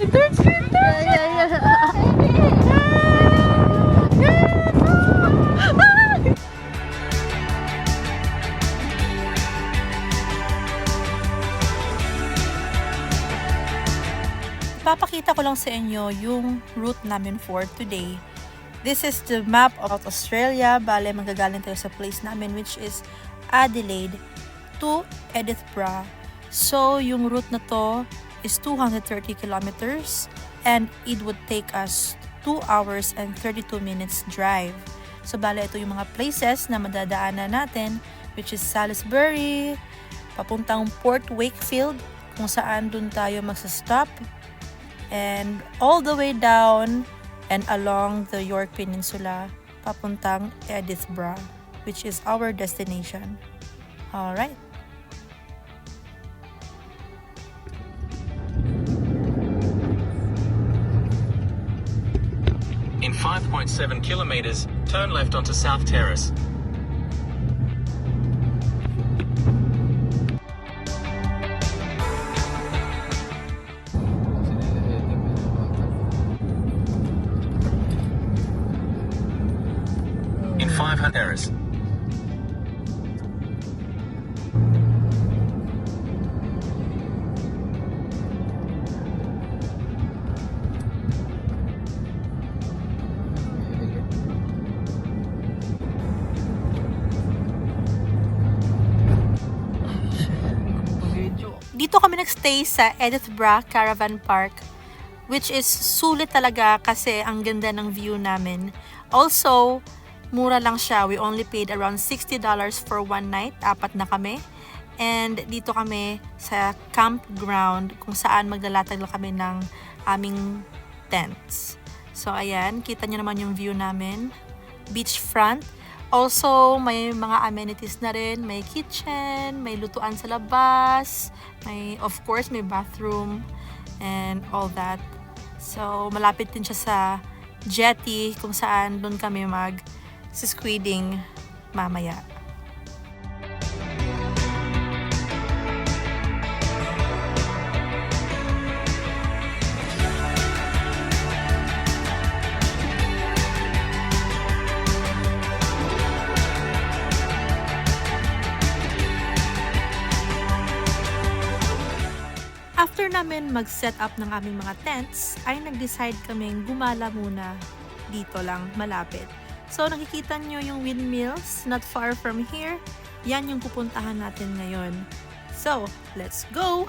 Papakita ko lang sa inyo yung route namin for today. This is the map of Australia. Bale, magagaling tayo sa place namin which is Adelaide to Edinburgh. So, yung route na to is 230 kilometers and it would take us 2 hours and 32 minutes drive. So, bale, ito yung mga places na madadaanan natin which is Salisbury, papuntang Port Wakefield kung saan dun tayo magsa-stop, and all the way down and along the York Peninsula papuntang Edinburgh, which is our destination. Alright. In 5.7 kilometers, turn left onto South Terrace. In 500 Terrace. Dito kami nagstay sa Edinburgh Caravan Park, which is sulit talaga kasi ang ganda ng view namin. Also, mura lang siya. We only paid around $60 for one night. 4 na kami. And dito kami sa campground kung saan maglalatag lang kami ng aming tents. So, ayan. Kita nyo naman yung view namin. Beachfront. Also, may mga amenities na rin. May kitchen, may lutuan sa labas, of course, may bathroom, and all that. So, malapit din siya sa jetty kung saan doon kami mag-squiding mamaya. After namin mag-set up ng aming mga tents, ay nag-decide kaming gumala muna dito lang, malapit. So, nakikita nyo yung windmills, not far from here. Yan yung pupuntahan natin ngayon. So, let's go!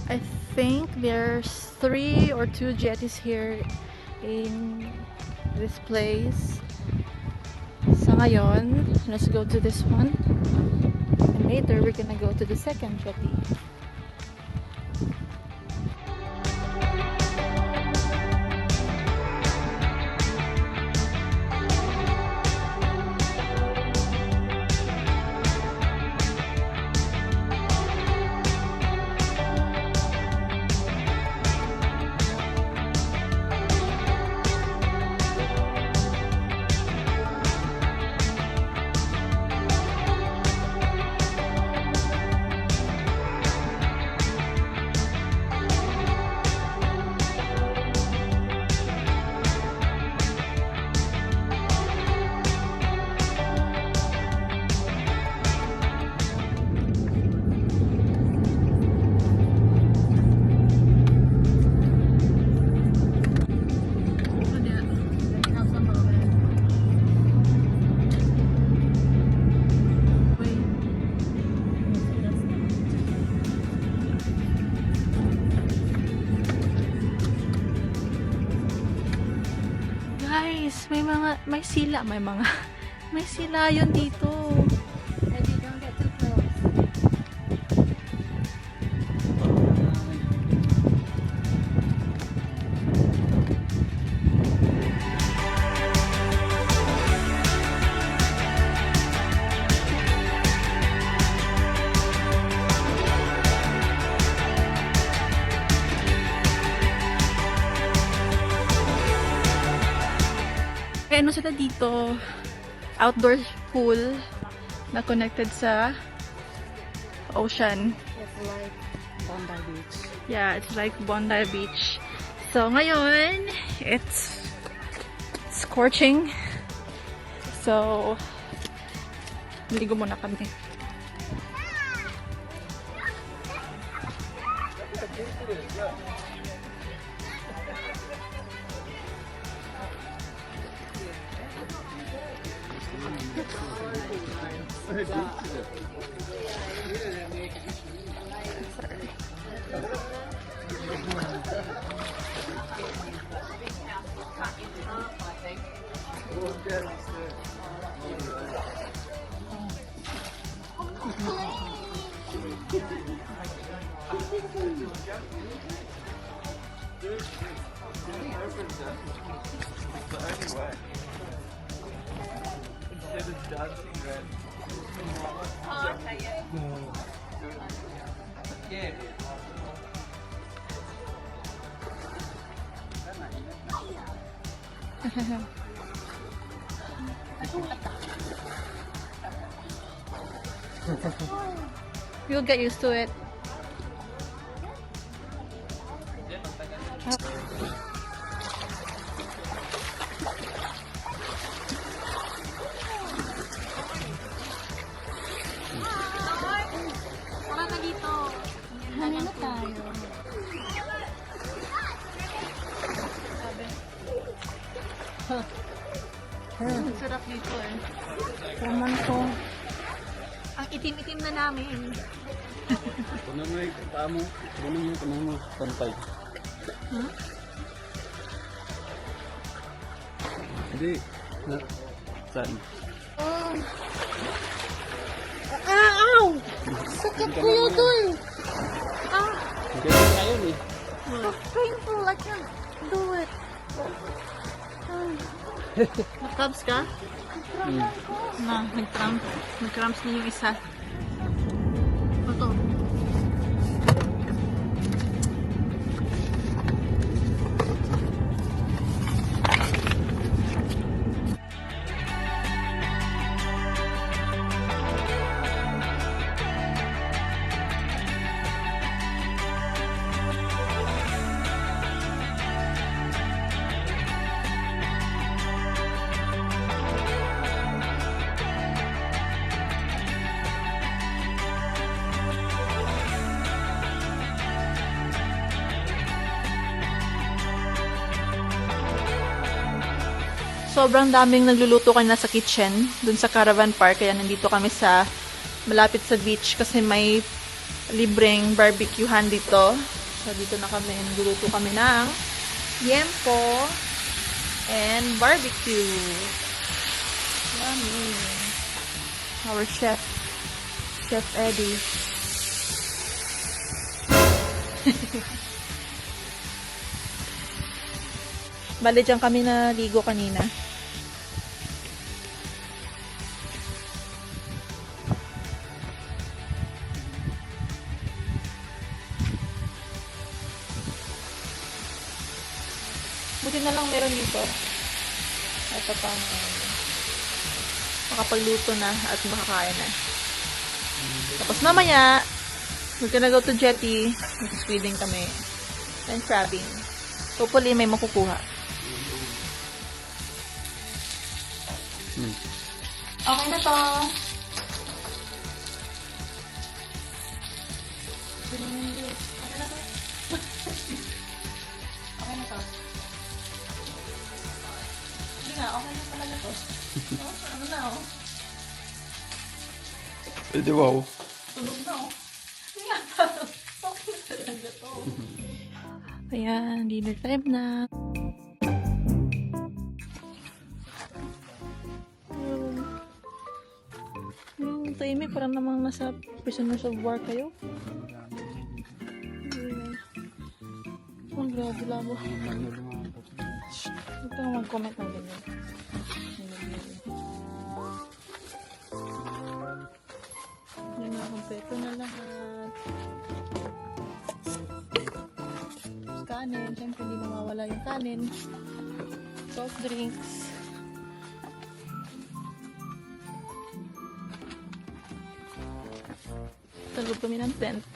I think there's 3 or 2 jetties here in this place. So ngayon, let's go to this one. And later, we're gonna go to the second jetty. may sila, may sila yun dito. Maybe don't get too close. May ano sila dito, outdoor pool na connected sa ocean. It's like Bondi Beach. Yeah, it's like Bondi Beach. So ngayon, it's scorching. So, ligo muna kami. You'll get used to it. Ano na tayo? Ang sarap dito eh. Naman ko. Ang itim-itim na namin. Puno mo yung paa mo. Puno mo. Pantay. Huh? Hindi. Na, saan? Ow! Sakit ko yun doon! Hindi ka na yun eh. So painful, I can't do it. Nag-cramps ka? Na, nag-cramps. Nag-cramps na yung isa. Ito. Sobrang daming nagluluto kanina sa kitchen dun sa caravan park, kaya nandito kami sa malapit sa beach kasi may libreng barbecuehan dito. So dito na kami, nagluluto kami ng yempo and barbecue. Yummy. Our chef, Chef Eddie. Bale, dyan kami naligo kanina. Buti na lang meron dito. Ito pang makapagluto na at makakain na. Tapos mamaya, we're gonna go to jetty. Mag-swimming kami. And crabbing. Hopefully, may makukuha. Okay na to. Okay na to. Hindi nga, okay na talaga to. Oh, ano na oh? Pwede wow. Tulog na oh. Hindi nga, okay na talaga to. Ayan, dinner time na. tahimik. Parang namang nasa prisoners of war kayo. Oh, grabe labo. Huwag ka mag-comment ng ganyan. Yan na, kompleto na lahat. Kanin, syempre hindi mawawala yung kanin. Soft drinks. Talog kami ng tent.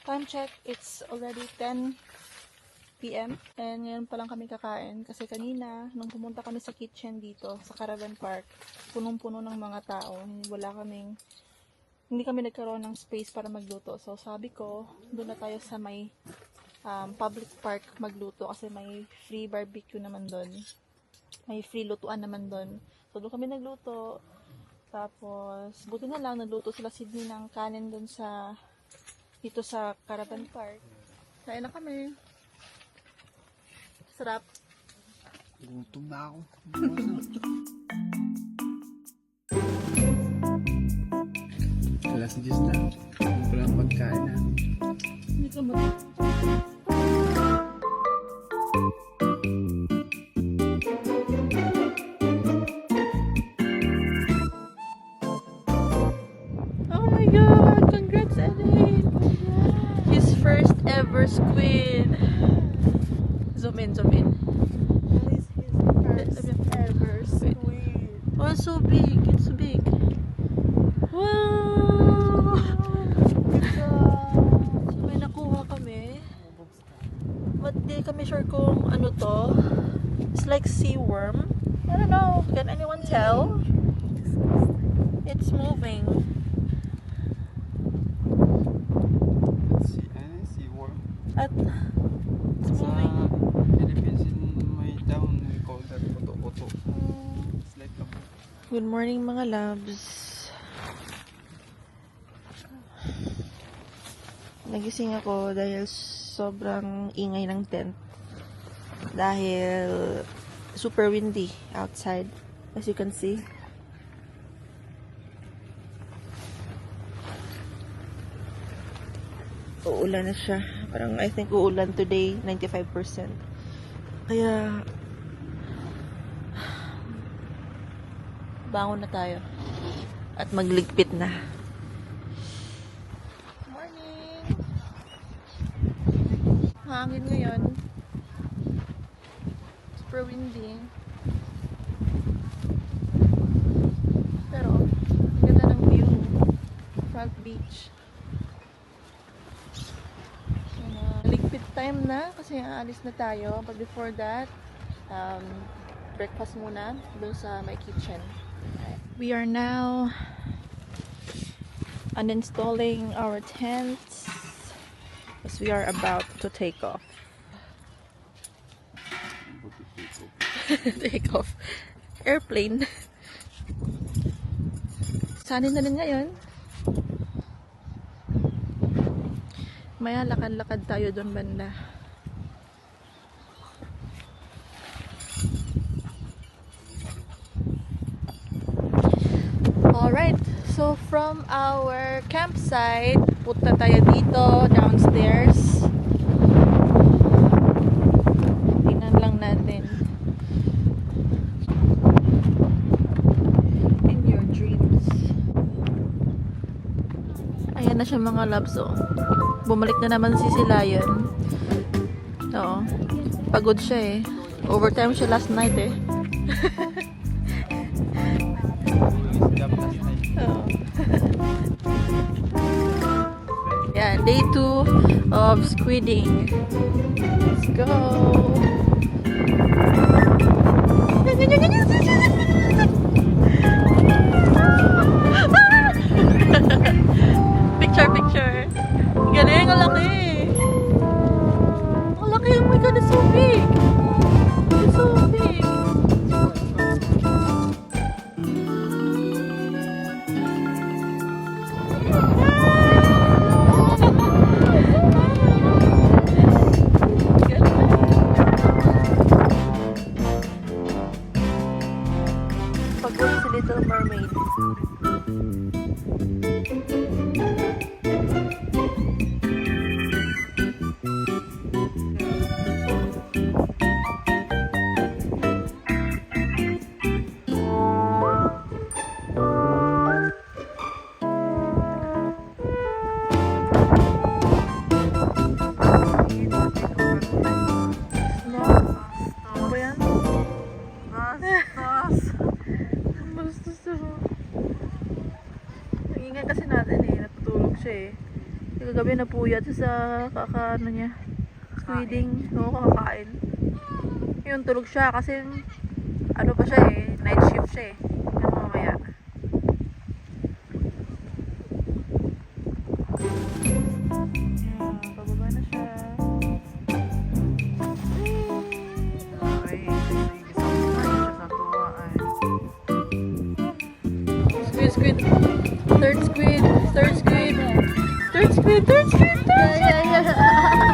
Time check, it's already 10 p.m. And ngayon pa lang kami kakain kasi kanina nung pumunta kami sa kitchen dito sa Caravan Park, punong-puno ng mga tao. Hindi kami nagkaroon ng space para magluto. So sabi ko, doon na tayo sa may public park magluto kasi may free barbecue naman doon. May free lutuan naman doon. So doon kami nagluto. Tapos buti na lang nagluto sila Sydney ng kanin doon dito sa Caravan Park. Kain na kami. Sarap. Gutom na ako. Alas 10 na. Hindi ko lang pagkain na. Hindi ka mag- Oh my god! Congrats, Eddie! His first ever squid! Zoom in, zoom in. That is his first ever squid. Oh, it's so big! It's big! Wow! So may nakuha kami. But di kami sure kung ano to. It's like sea worm. I don't know. Can anyone tell? It's moving. Seaworm. At it's Sa moving. Philippines, in my town, we call that koto-koto. It's like a... Good morning mga loves. Nagising ako dahil sobrang ingay ng tent. Dahil super windy outside, as you can see. Uulan na siya. Parang I think uulan today, 95%. Kaya bangon na tayo at magligpit na. Morning! Hangin ngayon. Super windy. Pero, ang ganda ng view. Front beach. Ligpit time na kasi aalis na tayo. But before that, breakfast muna doon sa my kitchen. We are now uninstalling our tents as we are about to take off. Take off. Airplane. Sanin na din ngayon. Maya lakad-lakad tayo doon banda. Alright, so from our campsite, punta tayo dito, downstairs. Tingnan lang natin. In your dreams. Ayan na siya mga loves, oh. Bumalik na naman si Lion. Oo. Pagod siya eh. Overtime siya last night eh. Oo. Yan, day 2 of squidding. Let's go! Picture, picture. Galing, ang laki. Ang laki, oh my god, it's so big. It's so big. si Little Mermaid. Ano ba yan? Bastos to. Ang ingay kasi natin eh. Natutulog siya eh. Kagabi napuyat siya sa kakaano niya. Squiding. Oo, kakakain. Yun, tulog siya kasi ano pa siya eh. Night shift siya eh. Yan mamaya. Yan, pababa na siya. Squid, squid. Third squid. Third squid. Third squid. Third squid. Third squid.